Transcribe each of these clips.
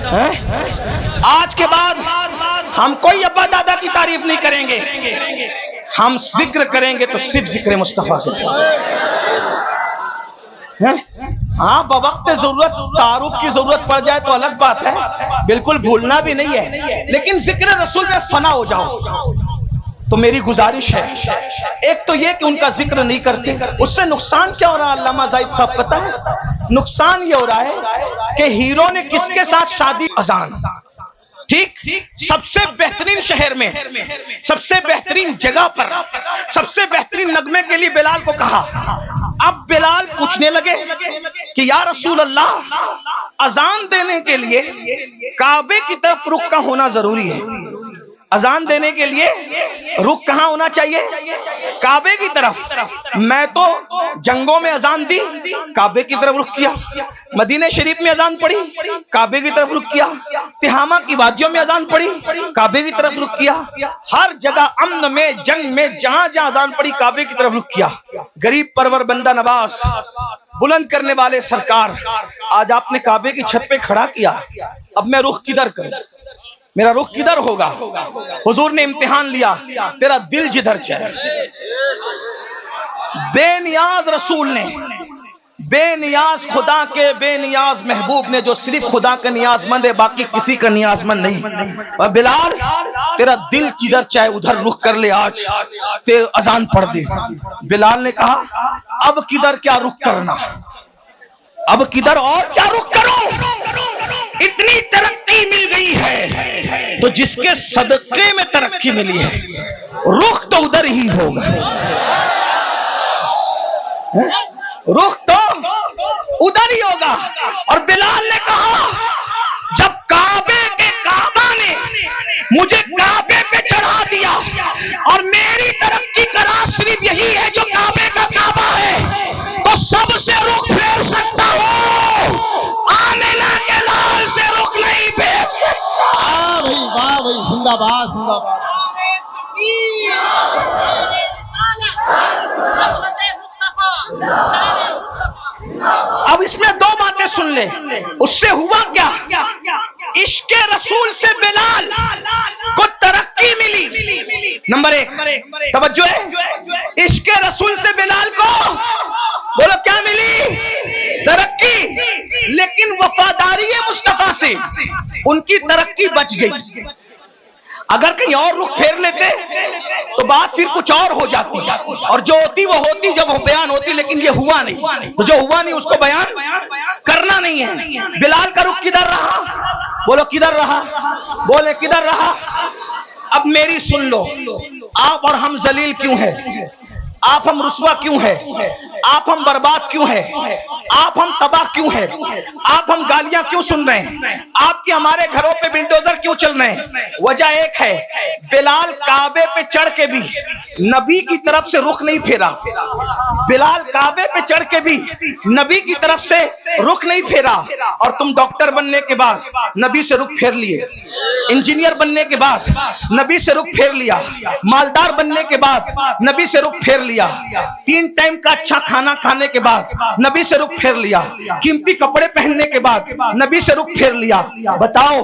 आज के बाद हम कोई अब्बा दादा की तारीफ नहीं करेंगे, हम जिक्र करेंगे तो सिर्फ जिक्र मुस्तफा के। हाँ, बवक्त जरूरत तारुफ की जरूरत पड़ जाए तो अलग बात है, बिल्कुल भूलना भी नहीं है, लेकिन जिक्र रसूल में फना हो जाओ। तो मेरी गुजारिश है, एक तो ये कि उनका जिक्र नहीं करते, उससे नुकसान क्या हो रहा है अल्लामा जाहिद साहब पता है? नुकसान ये हो रहा है कि हीरो ने किसके साथ शादी, अजान, ठीक, सबसे बेहतरीन शहर में, सबसे बेहतरीन जगह पर, सबसे बेहतरीन नगमे के लिए बिलाल को कहा। अब बिलाल पूछने लगे कि या रसूल अल्लाह, अजान देने के लिए काबे की तरफ रुख का होना जरूरी है। अजान देने के लिए रुख कहां होना चाहिए? काबे की तरफ। मैं तो जंगों में अजान दी, काबे की तरफ रुख किया। मदीने शरीफ में अजान पड़ी, काबे की तरफ रुख किया। तिहामा की वादियों में अजान पड़ी, काबे की तरफ रुख किया। हर जगह अमन में, जंग में, जहां जहां अजान पड़ी, काबे की तरफ रुख किया। गरीब परवर बंदा नवाज, बुलंद करने वाले सरकार, आज आपने काबे की छत पे खड़ा किया, अब मैं रुख किधर करूं? मेरा रुख किधर होगा? हुजूर ने इम्तिहान लिया, तेरा दिल जिधर चाहे। बेनियाज रसूल ने, बेनियाज खुदा के बेनियाज महबूब ने, जो सिर्फ खुदा का नियाजमंद है, बाकी किसी का नियाजमंद नहीं। और बिलाल, तेरा दिल जिधर चाहे उधर रुख कर ले, आज तेरे अजान पढ़ दे। बिलाल ने कहा, अब किधर क्या रुख करना, अब किधर और क्या रुख करूं? इतनी तरक्की मिल गई है तो जिसके सदके में तरक्की मिली है, रुख तो उधर ही होगा, रुख तो उधर ही होगा। और बिलाल ने कहा, जब काबे के काबा ने मुझे काबे पे चढ़ा दिया और मेरी तरक्की का राज सिर्फ यही है जो काबे का काबा है, तो सबसे रुख फेर सकता हूं, आमिना के लाल से रुख नहीं फेर सकता। वाह भाई, जिंदाबाद जिंदाबाद। अब इसमें दो बातें सुन ले, उससे हुआ क्या? इश्के रसूल से बिलाल को तरक्की मिली। नंबर एक, तवज्जो है, इश्के रसूल से बिलाल को बोलो क्या मिली? तरक्की। लेकिन वफादारी मुस्तफा से उनकी तरक्की बच गई। अगर कहीं और रुख फेर लेते तो बात फिर कुछ और हो जाती, और जो होती वो होती जब वो बयान होती, लेकिन ये हुआ नहीं, तो जो हुआ नहीं उसको बयान करना नहीं है। बिलाल का रुख किधर रहा? बोलो किधर रहा? बोले किधर रहा? अब मेरी सुन लो, आप और हम जलील क्यों है? आप हम रुस्वा क्यों है? आप हम बर्बाद क्यों है? आप हम तबाह क्यों है? आप हम गालियां क्यों सुन रहे हैं? आपके हमारे घरों पे बिल्डोजर क्यों चल रहे हैं? वजह एक है, बिलाल काबे पे चढ़ के भी नबी की तरफ से रुख नहीं फेरा। बिलाल काबे पे चढ़ के भी नबी की तरफ से रुख नहीं फेरा। और तुम डॉक्टर बनने के बाद नबी से रुख फेर लिए, इंजीनियर बनने के बाद नबी से रुख फेर लिया, मालदार बनने के बाद नबी से रुख फेर लिया, 3 टाइम का अच्छा खाना खाने के बाद नबी से रुख फेर लिया, कीमती कपड़े पहनने के बाद नबी से रुख फेर लिया। बताओ,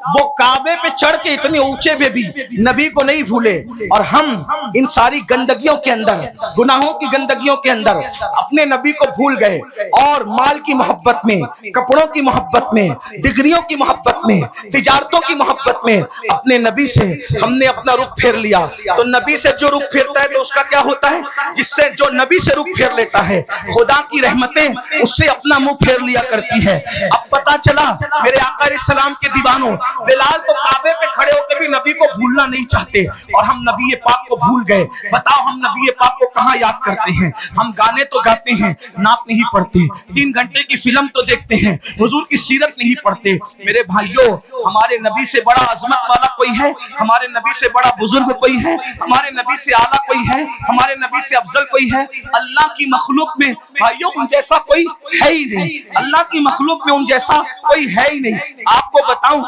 वो काबे पे चढ़ के इतने ऊंचे पे भी नबी को नहीं भूले, और हम इन सारी गंदगियों के अंदर, गुनाहों की गंदगियों के अंदर अपने नबी को भूल गए, और माल की मोहब्बत में, कपड़ों की मोहब्बत में, डिग्रियों की मोहब्बत में, तिजारतों की मोहब्बत में अपने नबी से हमने अपना रुख फेर लिया। तो नबी से जो रुख फेरता है तो उसका क्या होता है? जिससे जो नबी से रुख फेर लेता है, खुदा की रहमतें उससे अपना मुंह फेर लिया करती है। अब पता चला मेरे आका सलाम के दीवानों, बिलाल तो काबे पे खड़े होकर भी नबी को भूलना नहीं चाहते, और हम नबी पाक को भूल गए। बताओ, हम नबी पाक को कहां याद करते हैं? हम गाने तो गाते हैं, नात नहीं पढ़ते, 3 घंटे की फिल्म तो देखते हैं, हुजूर की सीरत नहीं पढ़ते। मेरे भाइयों, हमारे नबी से बड़ा अजमत वाला कोई है? हमारे नबी से बड़ा बुजुर्ग कोई है? हमारे नबी से आला कोई है? हमारे नबी से अफजल कोई है? अल्लाह की मखलूक में भाइयों उन जैसा कोई है ही नहीं। अल्लाह की मखलूक में उन जैसा कोई है ही नहीं। आपको बताऊं,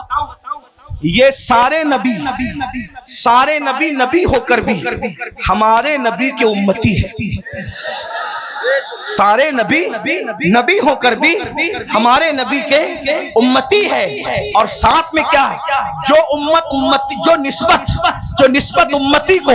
ये सारे नबी नबी होकर भी हमारे नबी के उम्मती है। सारे नबी नबी होकर भी हमारे नबी के उम्मती है। और साथ में क्या है, जो उम्मती जो निस्बत उम्मती को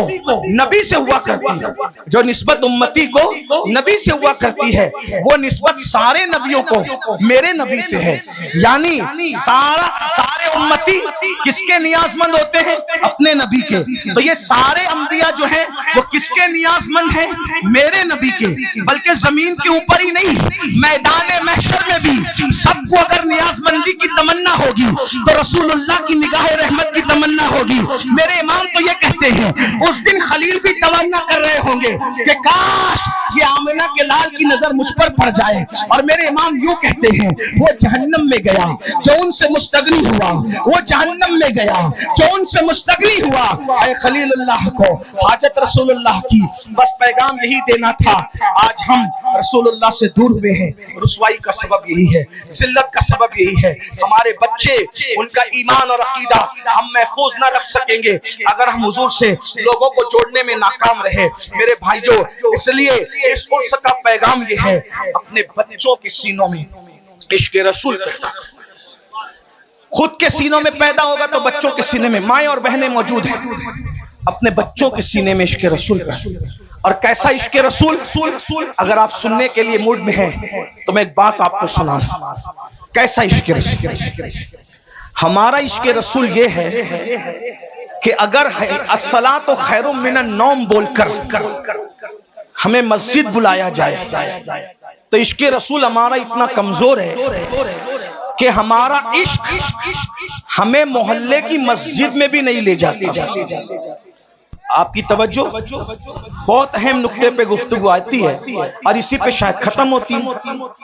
नबी से हुआ करती है, जो निस्बत उम्मती को नबी से हुआ करती है, वो निस्बत सारे नबियों को मेरे नबी से है। यानी सारे उम्मती किसके नियाजमंद होते हैं? अपने नबी के। तो ये सारे अंबिया जो हैं वो किसके नियाजमंद हैं? मेरे नबी के। बल्कि जमीन के ऊपर ही नहीं, मैदान महशर में भी सबको अगर नियाजमंदी की तमन्ना होगी तो रसूलुल्लाह की निगाह रहमत की तमन्ना होगी। मेरे इमाम तो ये कहते हैं उस दिन खलील भी तमन्ना कर रहे होंगे कि काश ये आमिना के लाल की नजर मुझ पर पड़ जाए। और मेरे इमाम यूं कहते हैं वो जहन्नम में गया जो उनसे मुस्तगनी हुआ, वो जहन्नम में गया जो उनसे मुस्तगनी हुआ। ऐ खलीलुल्लाह को हाजत रसूलुल्लाह की, बस पैगाम यही देना था। आज हम रसूलुल्लाह से दूर हुए हैं, रुसवाई का सबब यही है, जिल्लत का सबब यही है। हमारे बच्चे, उनका ईमान और अकीदा हम महफूज ना रख सकेंगे अगर हम हुजूर से लोगों को जोड़ने में नाकाम रहे। मेरे भाइयों, इसलिए इस उर्स का पैगाम ये है, अपने बच्चों के सीनों में इश्क रसूल पैदा करो। खुद के सीनों में पैदा होगा तो बच्चों के सीने में, माएं और बहनें मौजूद हैं, अपने बच्चों के सीने में इश्क रसूल पैदा। और कैसा इश्क रसूल? अगर आप सुनने के लिए मूड में हैं तो मैं एक बात आपको सुनाऊं। कैसा इश्क रसूल? हमारा इश्क रसूल ये है कि अगर अस्सलातु खैरुम मिनन नौम बोलकर हमें मस्जिद बुलाया जाए तो इश्क रसूल हमारा इतना कमजोर है कि हमारा इश्क हमें मोहल्ले की मस्जिद में भी नहीं ले जाता। आपकी तवज्जो, बहुत अहम नुक्ते पे गुफ्तगू आती है और इसी पे शायद खत्म होती है।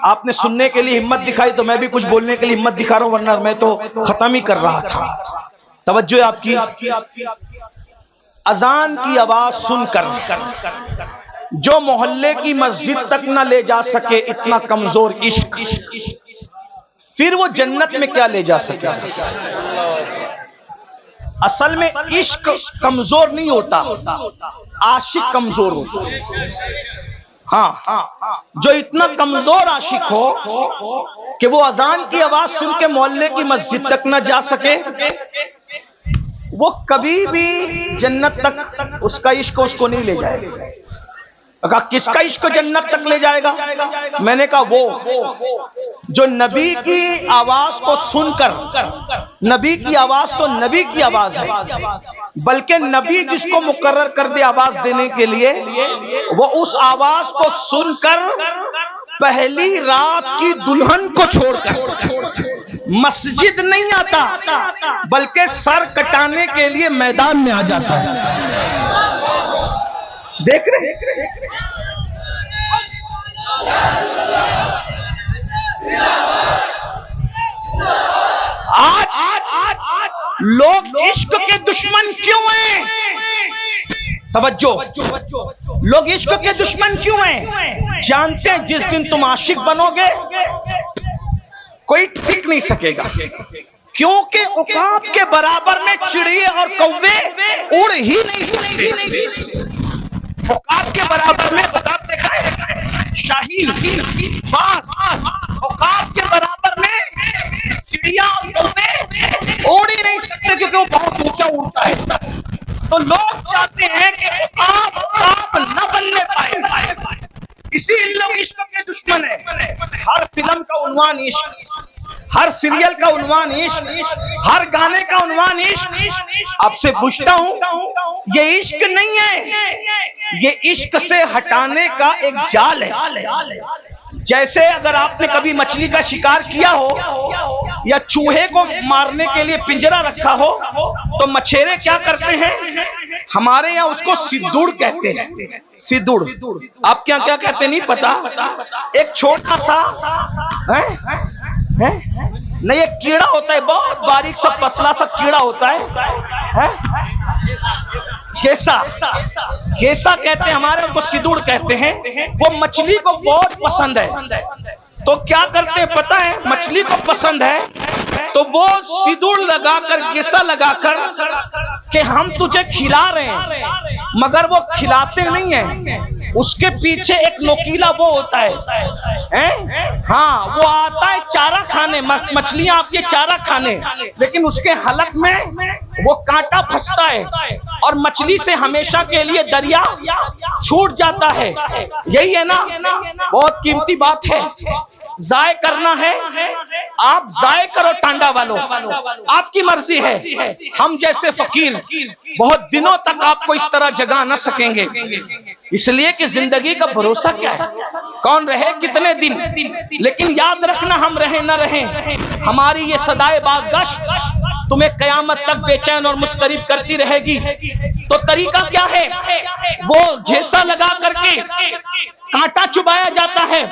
आपने सुनने के लिए हिम्मत दिखाई तो मैं भी कुछ बोलने के लिए हिम्मत दिखा रहा हूं, वरना मैं तो खत्म ही कर रहा था। तवज्जो आपकी। अजान की आवाज सुनकर जो मोहल्ले की मस्जिद तक न ले जा सके, इतना कमजोर इश्क, फिर वो जन्नत में क्या ले जा सके? असल में इश्क कमजोर नहीं होता, आशिक कमजोर होता। हाँ, जो इतना कमजोर आशिक हो कि वो अजान की आवाज सुन के मोहल्ले की मस्जिद तक न जा सके, वो कभी भी जन्नत तक उसका इश्क उसको नहीं ले जाएगा। कहा किसका इश्क जन्नत तक ले जाएगा? मैंने कहा वो जो नबी की आवाज को सुनकर, नबी की आवाज तो नबी की आवाज है, बल्कि नबी जिसको मुकर्रर कर दे आवाज देने के लिए, वो उस आवाज को सुनकर पहली रात की दुल्हन को छोड़कर मस्जिद नहीं आता, बल्कि सर कटाने के लिए मैदान में आ जाता है। देख रहे आज लोग इश्क के दुश्मन क्यों हैं? तवज्जो, लोग इश्क के दुश्मन क्यों हैं? जानते हैं जिस दिन तुम आशिक बनोगे कोई टिक नहीं सकेगा, क्योंकि उकाब के बराबर में चिड़िए और कौवे उड़ ही नहीं सकते। औकात के बराबर में, औकात देखा है, शाहीन, बाज, औकात के बराबर में चिड़िया और कौवे उड़ ही नहीं सकते क्योंकि वो बहुत ऊंचा उड़ता है। तो लोग चाहते हैं कि औकात न बनने पाए, इसीलिए लोग इश्क के दुश्मन है। हर फिल्म का उन्वान इश्क, हर सीरियल का उन्वान इश्क, हर गाने का उन्वान इश्क। आपसे पूछता हूं, ये इश्क नहीं है, ये इश्क से हटाने का एक जाल है। जैसे अगर आपने कभी मछली का शिकार किया हो या चूहे को मारने के लिए पिंजरा रखा हो, तो मछेरे क्या करते हैं? हमारे यहाँ उसको सिद्दूड़ कहते हैं। सिद्दूड़, आप क्या क्या कहते नहीं पता। एक छोटा सा है नहीं, एक कीड़ा होता है, बहुत बारीक सा पतला सा कीड़ा होता है? केसा, केसा कहते हैं हमारे, उनको सिदूड़ कहते हैं। वो मछली को बहुत पसंद है, तो क्या करते हैं पता है? मछली को पसंद है तो वो सिदूड़ लगाकर, केसा लगाकर कि हम तुझे खिला रहे हैं, मगर वो खिलाते नहीं है, उसके पीछे एक नोकीला वो होता है? हाँ, वो आता है चारा खाने, मछलियां आती है चारा खाने, लेकिन उसके हलक में वो कांटा फंसता है और मछली से हमेशा के लिए दरिया छूट जाता है। यही है ना, बहुत कीमती बात है। जाय करना है, आप जाय करो टांडा वालों, आपकी मर्जी है। हम जैसे फकीर बहुत दिनों तक आपको इस तरह जगा न सकेंगे, इसलिए कि जिंदगी का भरोसा क्या है, कौन रहे कितने दिन। लेकिन याद रखना, हम रहे न रहे, हमारी ये सदाए बाज़गश्त तुम्हें कयामत तक बेचैन और मुस्तरिब करती रहेगी। तो तरीका क्या है? वो घेसा लगा करके कांटा चुबाया जाता है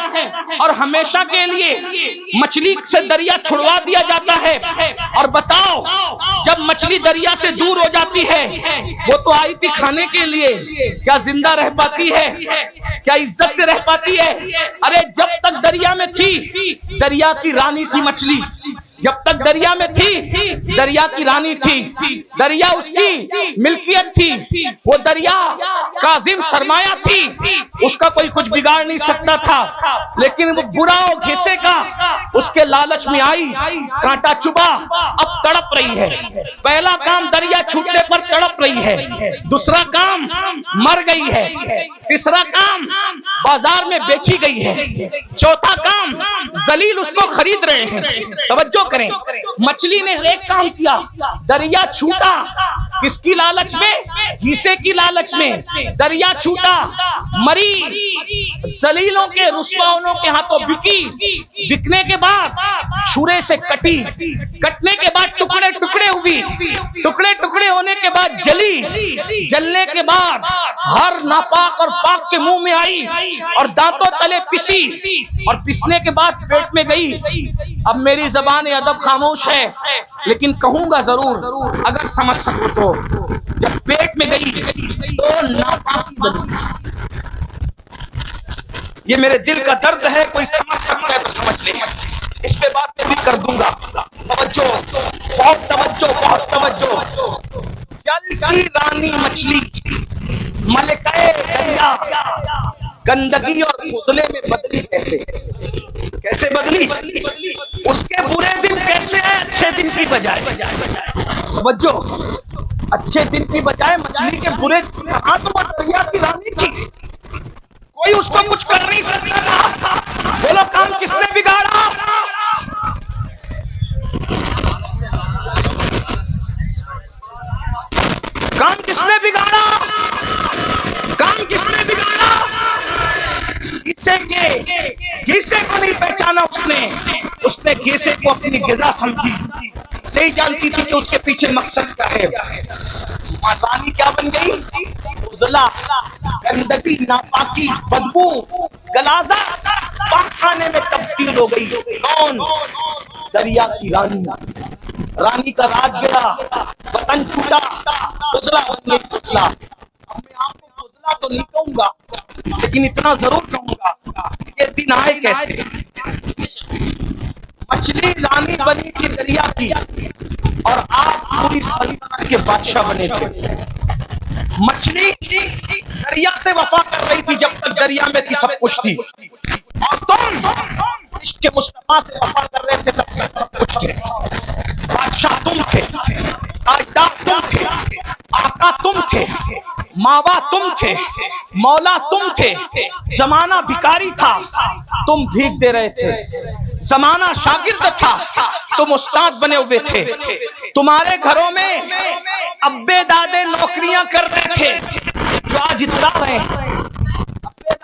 और हमेशा के लिए मछली से दरिया छुड़वा दिया जाता है। और बताओ, जब मछली दरिया से दूर हो जाती है, वो तो आई थी खाने के लिए, क्या जिंदा रह पाती है? क्या इज्जत से रह पाती है? अरे जब तक दरिया में थी, दरिया की रानी थी मछली। जब तक दरिया में थी, दरिया की रानी थी, दरिया उसकी मिल्कियत थी, वो दरिया काजिम सरमाया थी, उसका कोई कुछ बिगाड़ नहीं सकता था। लेकिन वो बुरा और घिसे का उसके लालच में आई, कांटा चुबा, अब तड़प रही है। पहला काम, दरिया छूटने पर तड़प रही है। दूसरा काम, मर गई है। तीसरा काम, बाजार में बेची गई है। चौथा काम, जलील उसको खरीद रहे हैं। तवज्जो करें, मछली ने एक काम किया, दरिया छूटा, किसकी लालच में? घीसे की लालच में दरिया छूटा, मरी, जलीलों के रुस्वाओं के हाथों बिकी, बिकने के बाद छुरे से कटी, कटने के बाद टुकड़े टुकड़े हुई, टुकड़े टुकड़े होने के बाद जली, जलने के बाद हर नापाक और पाक के मुंह में आई और दांतों तले पिसी और पिसने के बाद पेट में गई। अब मेरी ज़बान अदब खामोश है, लेकिन कहूंगा जरूर, अगर समझ सको तो। जब पेट में गई तो नापाकी बनी। ये मेरे दिल का दर्द है, कोई समझ सकता है तो समझ ले, इस पे बात भी कर दूंगा। तवज्जो, बहुत तवज्जो, बहुत तवज्जो। जल की रानी मछली मलिकाए दरिया गंदगी और फुजले में बदली कैसे? कैसे बदली? उसके बुरे दिन कैसे है अच्छे दिन की बजाय? तवज्जो, अच्छे दिन की बजाय मछली के बुरे। कहां तो वो दरिया की रानी थी, कोई उसको कुछ कर नहीं सकता था। बोलो, काम किसने बिगाड़ा? काम किसने बिगाड़ा? काम किसने बिगाड़ा? घीसे को नहीं पहचाना उसने घीसे को अपनी गिज़ा समझी, नहीं जानती थी कि उसके पीछे मकसद क्या है। रानी क्या बन गई? उजला, गंदगी, नापाकी, बदबू, गलाजा, पाक खाने में तब्दील हो गई। कौन? दरिया की रानी। रानी का राज गया, वतन छूटा, उजला बन गई उजला। अब मैं आपको उजला तो नहीं कहूंगा, लेकिन इतना जरूर कहूंगा, ये दिन आए कैसे? मछली रानी बनी थी दरिया की और आप पूरी सल्तनत के बादशाह बने थे। मछली दरिया से वफा कर रही थी जब तक दरिया में थी, सब कुछ थी, और तुम इश्क़ मुस्तफा से वफा कर रहे थे तब तक सब कुछ थे। बादशाह तुम थे, ताजदार तुम थे, आका तुम थे, मावा तुम थे, मौला तुम थे। जमाना भिखारी था, तुम भीख दे रहे थे। जमाना शागिर्द था, तुम उस्ताद बने हुए थे। तुम्हारे घरों में अब्बे दादे नौकरियां कर रहे थे जो आज इतरा रहे हैं।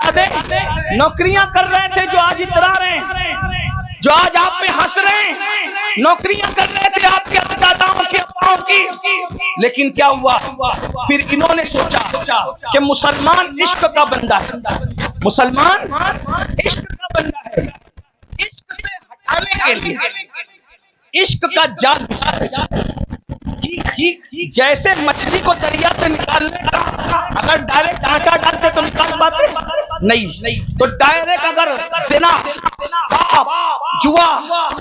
अब्बे दादे नौकरियां कर रहे थे जो आज इतरा रहे हैं, जो आज आप पे हंस रहे हैं। नौकरियां कर रहे थे आपके दादाओं की, अब्बाओं की। लेकिन क्या हुआ? फिर इन्होंने सोचा कि मुसलमान इश्क का बंदा है, मुसलमान इश्क का बंदा है। इश्क से हटाने के लिए इश्क का जाल जैसे मछली को दरिया से निकालने का, अगर डायरेक्ट कांटा डालते तो निकाल पाते नहीं, तो डायरेक्ट अगर ज़िना, पाप, जुआ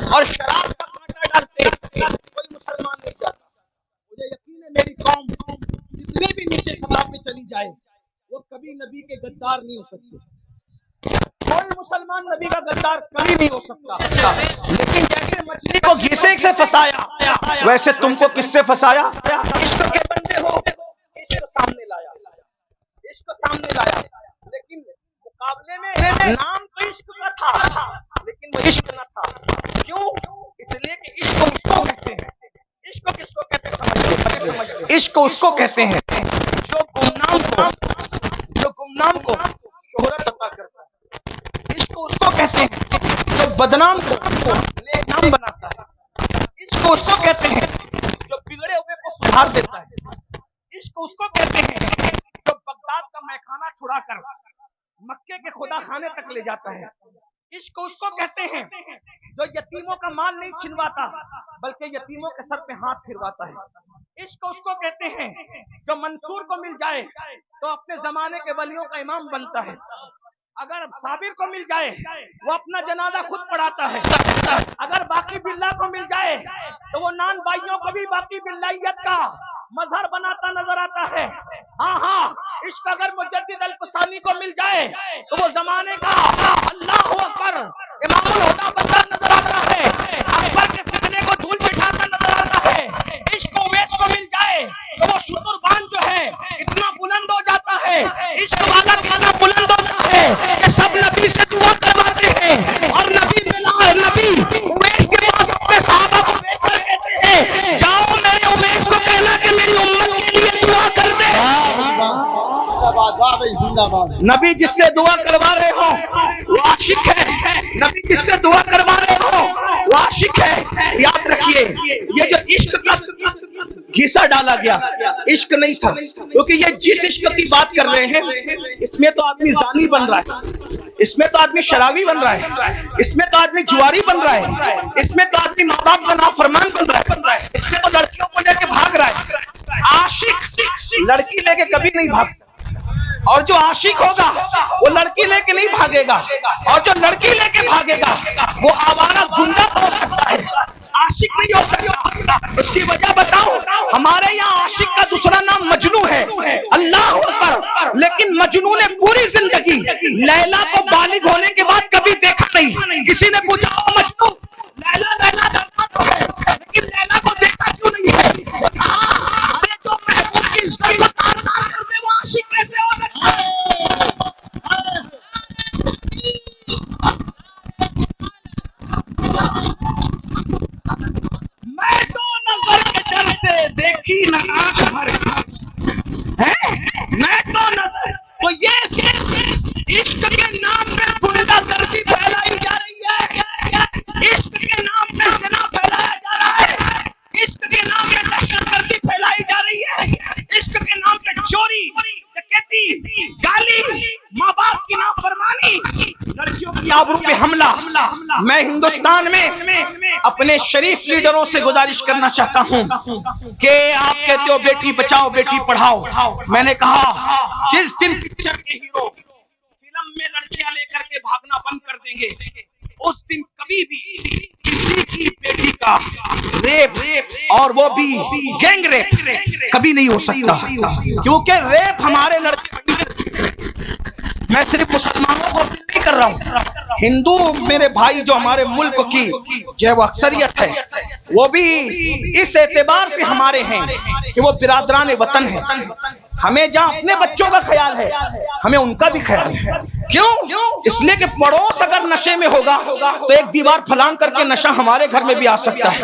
और शराब का कांटा डालते कोई मुसलमान नहीं जाता। मुझे यकीन है मेरी कौम जितनी भी नीचे सलाब में चली जाए, वो कभी नबी नबी के गद्दार नहीं हो सकते। कोई मुसलमान नबी का गद्दार कभी नहीं हो सकता। लेकिन जैसे मछली को घिसे से फंसाया, वैसे तुमको किससे फंसाया? इश्क के बंदे हो, इश्क सामने लाया, इश्क सामने लाया। लेकिन मुकाबले में नाम तो इश्क का था, लेकिन वो इश्क न था। क्यों? इसलिए कि इश्क उसको कहते हैं। इश्क किसको कहते हैं समझ? इश्क उसको कहते हैं जो गुमनाम को शोहरत अता करता है। इश्क उसको कहते हैं जो बदनाम को नेकनाम बनाता है। इश्क उसको कहते हैं जो बिगड़े हुए को सुधार देता है। इश्क उसको कहते हैं जो बगदाद का मैखाना छुड़ाकर मक्के के खुदा खाने तक ले जाता है। इश्क उसको कहते हैं जो यतीमों का माल नहीं छिनवाता, बल्कि यतीमों के सर पे हाथ फिरवाता है। इश्क उसको कहते हैं जो मंसूर को मिल जाए तो अपने जमाने के वलियों का इमाम बनता है। अगर साबिर को मिल जाए वो अपना जनाजा खुद पढ़ाता है। अगर बाकी बिल्ला को मिल जाए तो वो नान भाइयों को भी बाकी बिल्लाइयत का मजहर बनाता नजर आता है। हाँ, इश्क अगर मुजद्दिद अल-कुसानी को मिल जाए तो वो जमाने का अल्लाहु अकबर इमामुल हुदा बनता नजर आता है। अकबर के फितने को धूल चिढ़ाता नजर आता है। इश्क उवैस को मिल जाए तो वो शुतुरबान जो है इतना बुलंद हो जाता है, इश्क वाला कितना बुलंद होता है कि सब नबी से दुआ करवाते हैं। और नबी उवैस के पास अपने सहाबा को भेजकर कहते हैं, जाओ मेरे उवैस को कहना कि मेरी उम्मत के लिए दुआ कर दे। नबी जिससे दुआ करवा रहे हो वो आशिक है। नबी जिससे दुआ करवा रहे हो वो आशिक है। याद रखिए, ये जो इश्क का घिसा डाला गया इश्क नहीं था, क्योंकि ये जिस इश्क की बात कर रहे हैं इसमें तो आदमी जानी बन रहा है, इसमें तो आदमी शराबी बन रहा है, इसमें तो आदमी जुआरी बन रहा है, इसमें तो आदमी माँ बाप का नाफरमान बन रहा है, इसमें तो लड़कियों को लेके भाग रहा है। आशिक लड़की लेके कभी नहीं भागता, और जो आशिक होगा वो लड़की लेके नहीं भागेगा, और जो लड़की लेके भागेगा वो आवारा गुंडा हो सकता है, आशिक नहीं हो सकता। उसकी वजह बताऊं, हमारे यहाँ आशिक का दूसरा नाम मजनू है। अल्लाह अकबर। लेकिन मजनू ने पूरी जिंदगी लैला को बालिग होने के बाद कभी देखा नहीं। किसी ने पूछा मजनू लैला डरता तो है, लेकिन लैला को देखा क्यों नहीं है? अरे जो महबूब की इज्जत को तार-तार कर दे वो आशिक कैसे हो सकता है? मैं तो नजर के डर से देखी न आंख भर है, मैं तो नजर, तो ये इश्क के नाम पे गुंडागर्दी फैलाई जा रही है, इश्क के नाम पे ज़िना फैलाया जा रहा है, इश्क के नाम पे दहशतगर्दी फैलाई जा रही है, इश्क के नाम पे चोरी, डकैती, गाली, माँ बाप की नाफरमानी, लड़कियों की आबरू पे हमला। मैं हिंदुस्तान में अपने शरीफ लीडरों से गुजारिश करना चाहता हूं कि आप कहते हो बेटी बचाओ बेटी पढ़ाओ, मैंने कहा जिस दिन पिक्चर के हीरो फिल्म में लड़कियां लेकर के भागना बंद कर देंगे, उस दिन कभी भी किसी की बेटी का रेप और वो भी गैंग रेप कभी नहीं हो सकता, क्योंकि रेप हमारे लड़के, मैं सिर्फ मुसलमानों को नहीं कर रहा हूँ, हिंदू मेरे भाई जो हमारे मुल्क की जो वो अक्सरियत है वो भी इस एतबार से हमारे हैं कि वो बिरादरान वतन है। हमें जहाँ अपने बच्चों का ख्याल है हमें उनका भी ख्याल है। क्यों? इसलिए कि पड़ोस अगर नशे में होगा तो एक दीवार फलांग करके नशा हमारे घर में भी आ सकता है।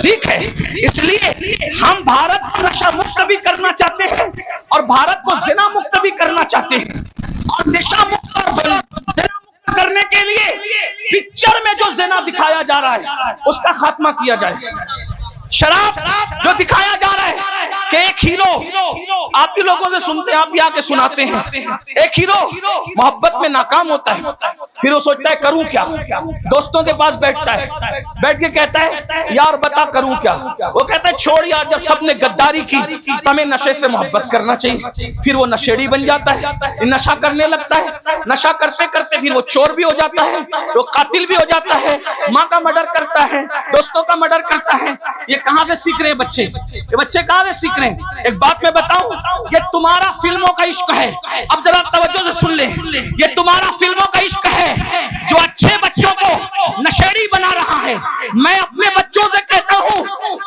ठीक है, इसलिए हम भारत को नशा मुक्त भी करना चाहते हैं और भारत को ज़िना मुक्त भी करना चाहते हैं, और नशा मुक्त और ज़िना मुक्त करने के लिए पिक्चर में जो ज़िना दिखाया जा रहा है उसका खात्मा किया जाए। शराब जो दिखाया जा रहा है कि एक हीरो, आप भी लोगों से सुनते हैं, आप भी आके सुनाते हैं, एक हीरो मोहब्बत में नाकाम होता है, फिर वो सोचता है करूं क्या, दोस्तों के पास बैठता है, बैठ के कहता है यार बता करूं क्या, वो कहता है छोड़ यार, जब सबने गद्दारी की तो हमें नशे से मोहब्बत करना चाहिए। फिर वो नशेड़ी बन जाता है, नशा करने लगता है, नशा करते करते फिर वो चोर भी हो जाता है, वो कातिल भी हो जाता है, माँ का मर्डर करता है, दोस्तों का मर्डर करता है। ये कहां से सीख रहे हैं बच्चे? ये बच्चे कहां से सीख रहे हैं? एक बात मैं बताऊं, ये तुम्हारा फिल्मों का इश्क है। अब जरा तवज्जो से सुन ले, ये तुम्हारा फिल्मों का इश्क है जो अच्छे बच्चों को नशेड़ी बना रहा है। मैं अपने बच्चों से कहता हूं,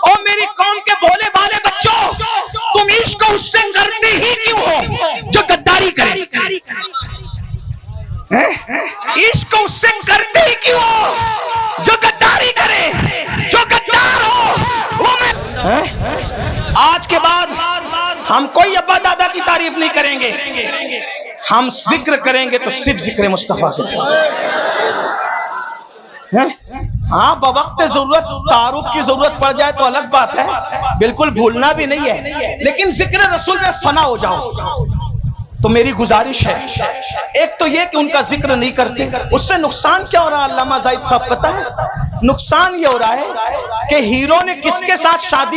ओ मेरी कौम के भोले भाले बच्चों, तुम इश्क उससे करते ही क्यों हो जो गद्दारी करे? इश्क उससे करते ही क्यों हो जो गद्दारी करे? जो गद्दार हो वो मैं। आज के बाद हम कोई अब्बा दादा की तारीफ नहीं करेंगे, हम जिक्र करेंगे तो सिर्फ जिक्र मुस्तफा के। हाँ, बवक्त जरूरत तारुफ की जरूरत पड़ जाए तो अलग बात है, बिल्कुल भूलना भी नहीं है, लेकिन जिक्र रसूल में फना हो जाओ। तो मेरी गुजारिश है, एक तो ये कि उनका जिक्र नहीं करते, उससे नुकसान क्या हो रहा है अल्लामा ज़ाहिद साहब पता है? नुकसान ये हो रहा है कि हीरो ने किसके साथ शादी